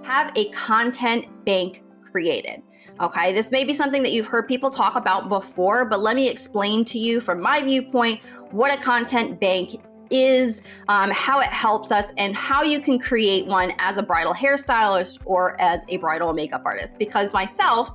have a content bank created. Okay, this may be something that you've heard people talk about before, but let me explain to you from my viewpoint what a content bank is, how it helps us, and how you can create one as a bridal hairstylist or as a bridal makeup artist. Because myself,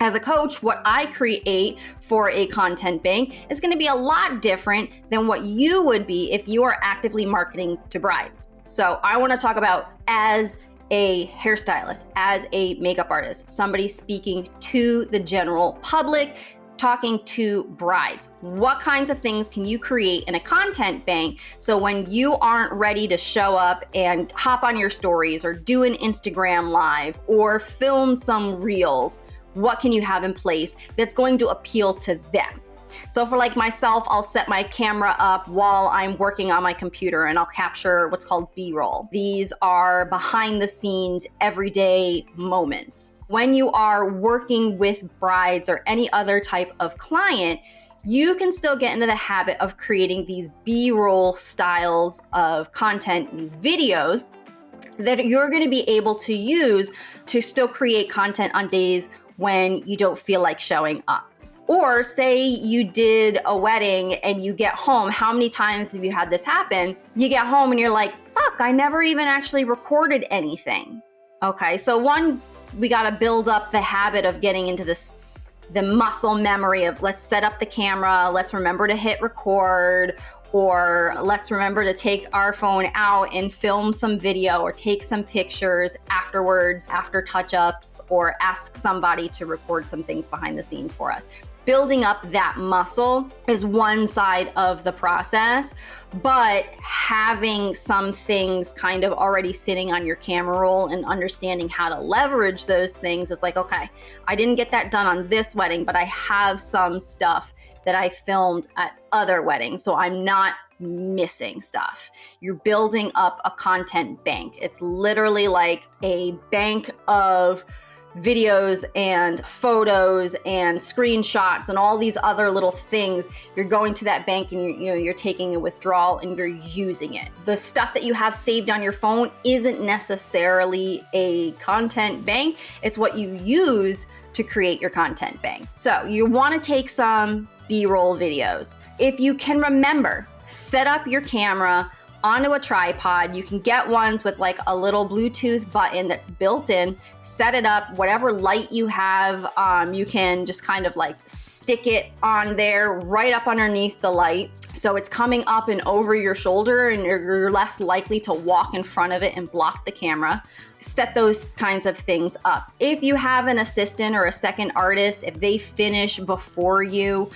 as a coach, what I create for a content bank is going to be a lot different than what you would be if you are actively marketing to brides. So I want to talk about as a hairstylist, as a makeup artist, somebody speaking to the general public, talking to brides. What kinds of things can you create in a content bank so when you aren't ready to show up and hop on your stories or do an Instagram live or film some reels, what can you have in place that's going to appeal to them? So for like myself, I'll set my camera up while I'm working on my computer and I'll capture what's called B-roll. These are behind the scenes, everyday moments. When you are working with brides or any other type of client, you can still get into the habit of creating these B-roll styles of content, these videos that you're going to be able to use to still create content on days when you don't feel like showing up. Or say you did a wedding and you get home. How many times have you had this happen? You get home and you're like, fuck, I never even actually recorded anything. Okay, so one, we gotta build up the habit of getting into the muscle memory of let's set up the camera, let's remember to hit record, or let's remember to take our phone out and film some video or take some pictures afterwards, after touch-ups, or ask somebody to record some things behind the scene for us. Building up that muscle is one side of the process, but having some things kind of already sitting on your camera roll and understanding how to leverage those things is like, okay, I didn't get that done on this wedding, but I have some stuff that I filmed at other weddings, so I'm not missing stuff. You're building up a content bank. It's literally like a bank of videos and photos and screenshots and all these other little things. You're going to that bank and you're taking a withdrawal and you're using it. The stuff that you have saved on your phone isn't necessarily a content bank. It's what you use to create your content bank. So you want to take some B-roll videos. If you can remember, set up your camera onto a tripod. You can get ones with like a little Bluetooth button that's built in. Set it up, whatever light you have, you can just kind of like stick it on there right up underneath the light. So it's coming up and over your shoulder and you're less likely to walk in front of it and block the camera. Set those kinds of things up. If you have an assistant or a second artist, if they finish before you,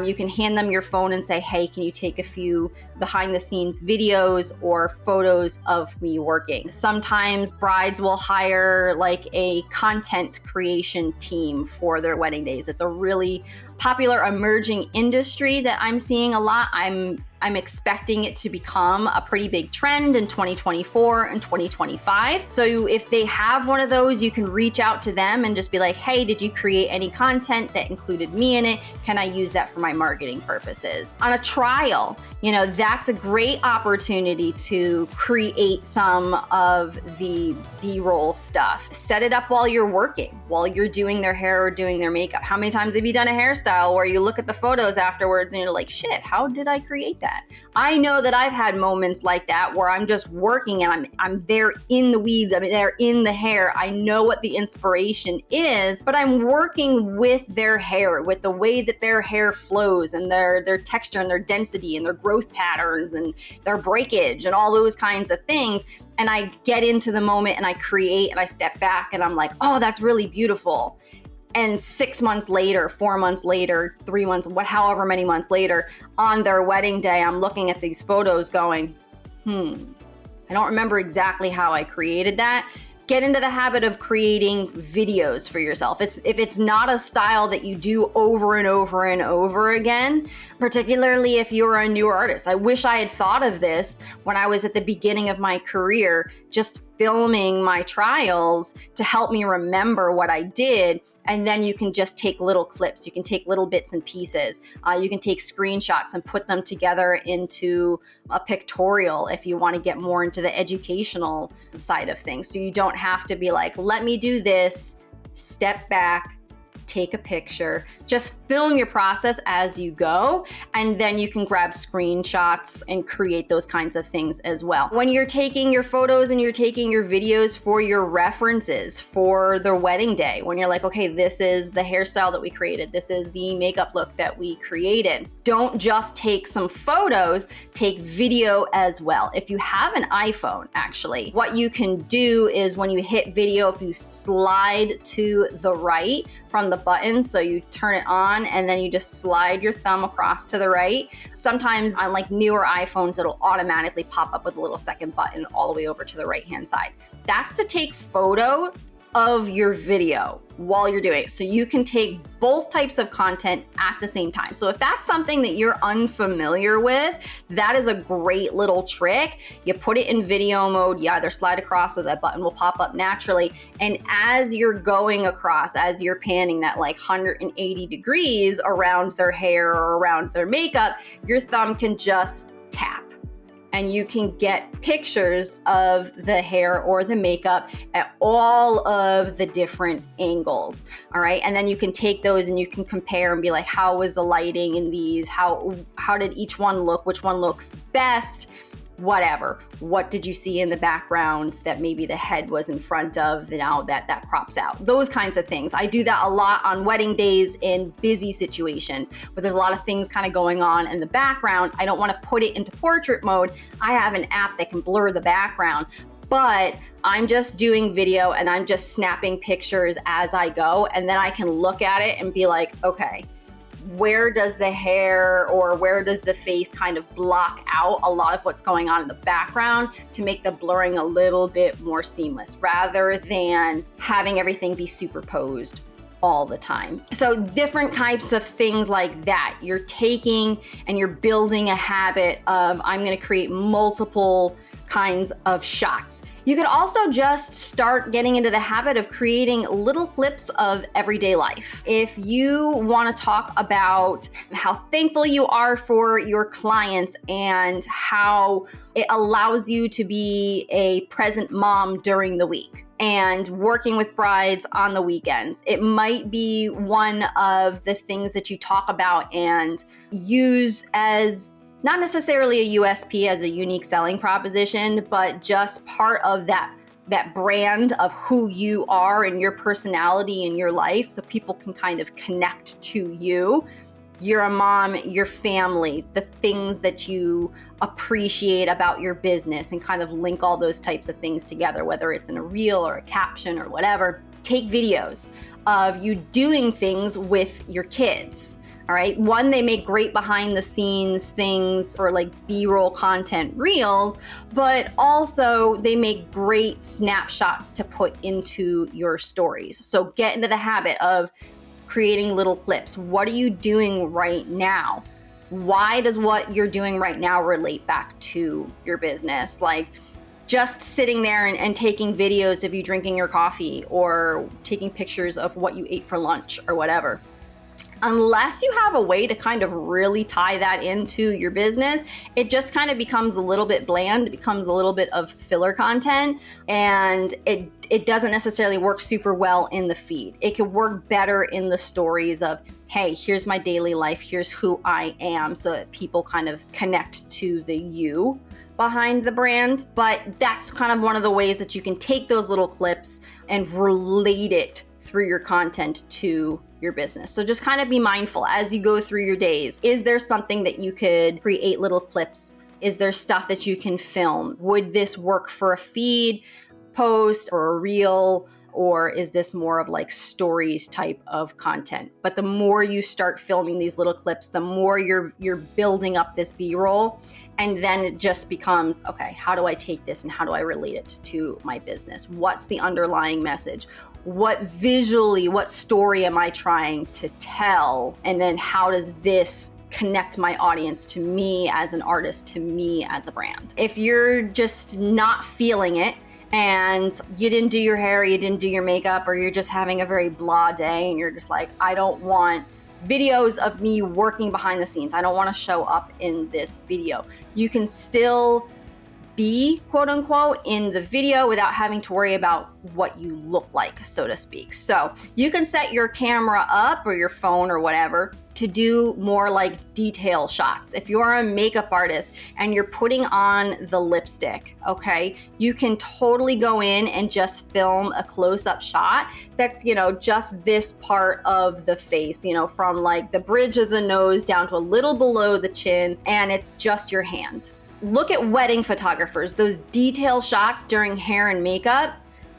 you can hand them your phone and say, hey, can you take a few behind the scenes videos or photos of me working? Sometimes brides will hire like a content creation team for their wedding days. It's a really popular emerging industry that I'm seeing a lot. I'm expecting it to become a pretty big trend in 2024 and 2025. So if they have one of those, you can reach out to them and just be like, hey, did you create any content that included me in it? Can I use that for my marketing purposes? On a trial, that's a great opportunity to create some of the B-roll stuff. Set it up while you're working, while you're doing their hair or doing their makeup. How many times have you done a hairstyle where you look at the photos afterwards and you're like, shit, how did I create that? I know that I've had moments like that where I'm just working and I'm there in the weeds, I'm there in the hair. I know what the inspiration is, but I'm working with their hair, with the way that their hair flows and their texture and their density and their growth patterns and their breakage and all those kinds of things. And I get into the moment and I create and I step back and I'm like, oh, that's really beautiful. And 6 months later, 4 months later, 3 months, however many months later, on their wedding day, I'm looking at these photos going, I don't remember exactly how I created that. Get into the habit of creating videos for yourself. If it's not a style that you do over and over and over again, particularly if you're a new artist. I wish I had thought of this when I was at the beginning of my career. Just filming my trials to help me remember what I did. And then you can just take little clips. You can take little bits and pieces. You can take screenshots and put them together into a pictorial if you want to get more into the educational side of things. So you don't have to be like, let me do this, step back, take a picture, just film your process as you go, and then you can grab screenshots and create those kinds of things as well. When you're taking your photos and you're taking your videos for your references for the wedding day, when you're like, okay, this is the hairstyle that we created, this is the makeup look that we created, don't just take some photos, take video as well. If you have an iPhone, actually, what you can do is when you hit video, if you slide to the right from the button, so you turn it on and then you just slide your thumb across to the right. Sometimes on like newer iPhones, it'll automatically pop up with a little second button all the way over to the right-hand side. That's to take photo of your video while you're doing it. So you can take both types of content at the same time. So if that's something that you're unfamiliar with, that is a great little trick. You put it in video mode, you either slide across or that button will pop up naturally. And as you're going across, as you're panning that like 180 degrees around their hair or around their makeup, your thumb can just tap. And you can get pictures of the hair or the makeup at all of the different angles, all right? And then you can take those and you can compare and be like, how was the lighting in these? How did each one look? Which one looks best? Whatever. What did you see in the background that maybe the head was in front of, now that crops out? Those kinds of things. I do that a lot on wedding days in busy situations where there's a lot of things kind of going on in the background. I don't want to put it into portrait mode. I have an app that can blur the background, but I'm just doing video and I'm just snapping pictures as I go. And then I can look at it and be like, okay, where does the hair or where does the face kind of block out a lot of what's going on in the background to make the blurring a little bit more seamless rather than having everything be superposed all the time. So different types of things like that. You're taking and you're building a habit of, I'm going to create multiple kinds of shots. You could also just start getting into the habit of creating little clips of everyday life. If you want to talk about how thankful you are for your clients and how it allows you to be a present mom during the week and working with brides on the weekends, it might be one of the things that you talk about and use as not necessarily a USP as a unique selling proposition, but just part of that brand of who you are and your personality in your life, so people can kind of connect to you. You're a mom, your family, the things that you appreciate about your business, and kind of link all those types of things together, whether it's in a reel or a caption or whatever. Take videos of you doing things with your kids. All right. One, they make great behind the scenes things or like B-roll content reels, but also they make great snapshots to put into your stories. So get into the habit of creating little clips. What are you doing right now? Why does what you're doing right now relate back to your business? Like just sitting there and taking videos of you drinking your coffee or taking pictures of what you ate for lunch or whatever. Unless you have a way to kind of really tie that into your business, it just kind of becomes a little bit bland. It becomes a little bit of filler content, and it doesn't necessarily work super well in the feed. It could work better in the stories of, hey, here's my daily life, here's who I am, so that people kind of connect to the you behind the brand. But that's kind of one of the ways that you can take those little clips and relate it through your content to your business. So just kind of be mindful as you go through your days. Is there something that you could create little clips? Is there stuff that you can film? Would this work for a feed post or a reel? Or is this more of like stories type of content? But the more you start filming these little clips, the more you're building up this B-roll. And then it just becomes, okay, how do I take this and how do I relate it to my business? What's the underlying message? What story am I trying to tell? And then how does this connect my audience to me as an artist, to me as a brand? If you're just not feeling it and you didn't do your hair, you didn't do your makeup, or you're just having a very blah day and you're just like, I don't want videos of me working behind the scenes. I don't want to show up in this video. You can still be quote unquote in the video without having to worry about what you look like, so to speak. So you can set your camera up or your phone or whatever to do more like detail shots. If you're a makeup artist and you're putting on the lipstick, okay, you can totally go in and just film a close-up shot that's, you know, just this part of the face, you know, from like the bridge of the nose down to a little below the chin, and it's just your hand. Look at wedding photographers, those detail shots during hair and makeup.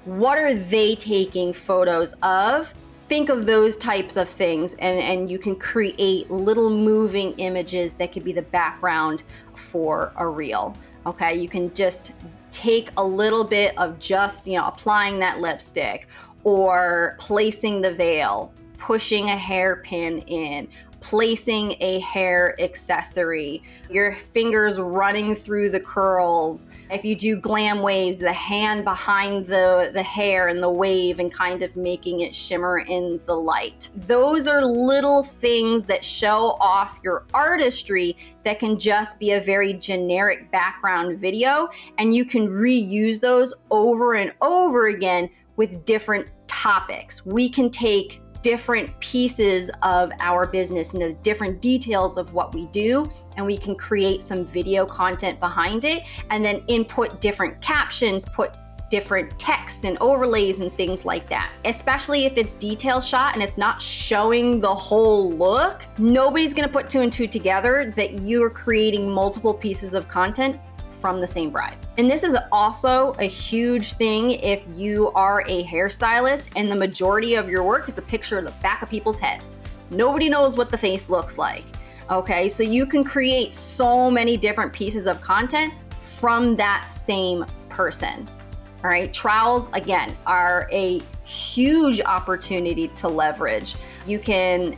What are they taking photos of? Think of those types of things, and you can create little moving images that could be the background for a reel. Okay, you can just take a little bit of just, you know, applying that lipstick or placing the veil, pushing a hairpin in, placing a hair accessory, your fingers running through the curls. If you do glam waves, the hand behind the hair and the wave and kind of making it shimmer in the light. Those are little things that show off your artistry that can just be a very generic background video, and you can reuse those over and over again with different topics. We can take different pieces of our business and the different details of what we do, and we can create some video content behind it, and then input different captions, put different text and overlays and things like that. Especially if it's detail shot and it's not showing the whole look, nobody's gonna put two and two together that you're creating multiple pieces of content from the same bride. And this is also a huge thing if you are a hairstylist and the majority of your work is the picture of the back of people's heads. Nobody knows what the face looks like. Okay, so you can create so many different pieces of content from that same person. All right, trowels, again, are a huge opportunity to leverage. You can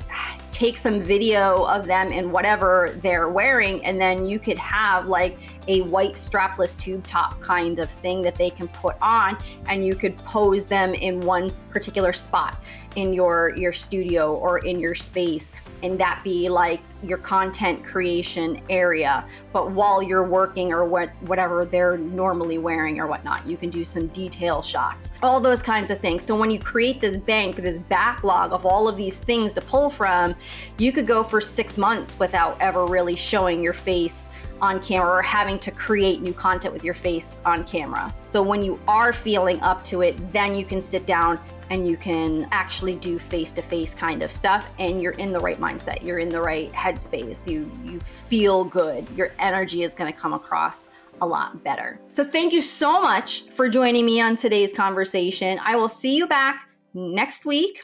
take some video of them in whatever they're wearing, and then you could have like a white strapless tube top kind of thing that they can put on, and you could pose them in one particular spot in your studio or in your space, and that be like your content creation area. But while you're working or whatever they're normally wearing or whatnot, you can do some detail shots, all those kinds of things. So when you create this bank, this backlog of all of these things to pull from, you could go for 6 months without ever really showing your face on camera or having to create new content with your face on camera. So when you are feeling up to it, then you can sit down and you can actually do face-to-face kind of stuff, and you're in the right mindset, you're in the right headspace, you feel good, your energy is gonna come across a lot better. So thank you so much for joining me on today's conversation. I will see you back next week